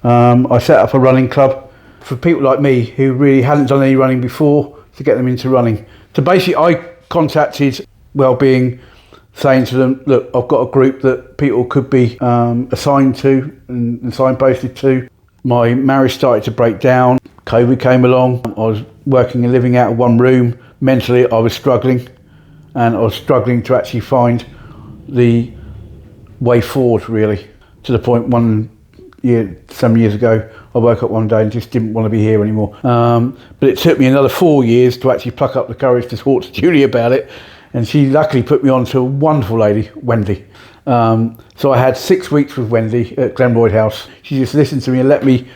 I set up a running club for people like me who really hadn't done any running before, to get them into running. So basically I contacted Wellbeing, saying to them, look, I've got a group that people could be assigned to and signposted to. My marriage started to break down. COVID came along. I was working and living out of one room. Mentally, I was struggling, and I was struggling to actually find the way forward, really, to the point some years ago, I woke up one day and just didn't want to be here anymore. But it took me another 4 years to actually pluck up the courage to talk to Julie about it. And she luckily put me on to a wonderful lady, Wendy. So I had 6 weeks with Wendy at Glenroyd House. She just listened to me and let me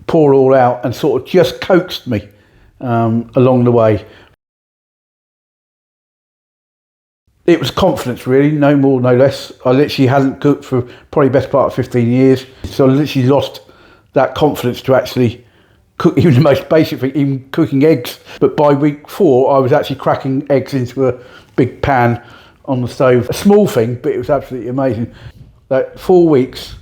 pour it all out and sort of just coaxed me along the way. It was confidence, really, no more, no less. I literally hadn't cooked for probably the best part of 15 years. So I literally lost that confidence to actually cook even the most basic thing, even cooking eggs. But by week 4, I was actually cracking eggs into a big pan on the stove. A small thing, but it was absolutely amazing. Like 4 weeks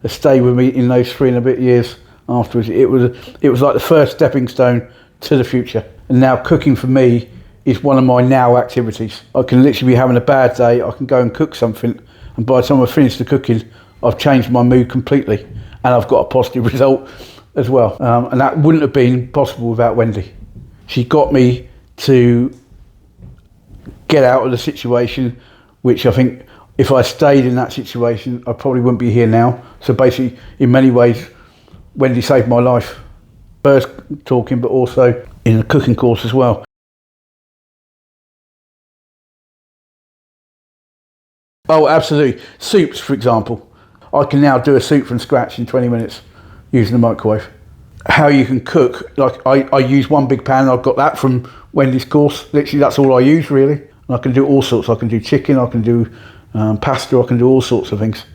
have stayed with me in those 3 and a bit years afterwards. It was like the first stepping stone to the future. And now cooking for me is one of my now activities. I can literally be having a bad day, I can go and cook something, and by the time I finish the cooking, I've changed my mood completely, and I've got a positive result as well. And that wouldn't have been possible without Wendy. She got me to get out of the situation, which I think if I stayed in that situation, I probably wouldn't be here now. So basically, in many ways, Wendy saved my life. First talking, but also in the cooking course as well. Oh, absolutely. Soups, for example. I can now do a soup from scratch in 20 minutes using the microwave. How you can cook, like I use one big pan. I've got that from Wendy's course. Literally, that's all I use, really. And I can do all sorts. I can do chicken, I can do pasta, I can do all sorts of things.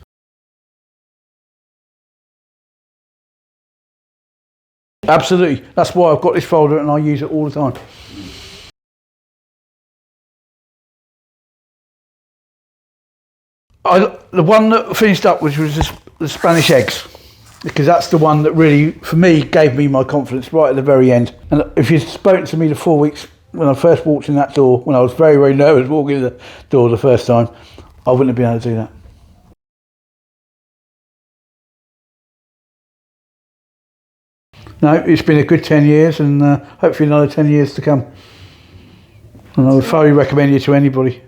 Absolutely. That's why I've got this folder and I use it all the time. The one that finished up was the Spanish eggs, because that's the one that really, for me, gave me my confidence right at the very end. And if you'd spoken to me the 4 weeks when I first walked in that door, when I was very, very nervous walking in the door the first time, I wouldn't have been able to do that. No, it's been a good 10 years, and hopefully another 10 years to come. And I would thoroughly recommend you to anybody.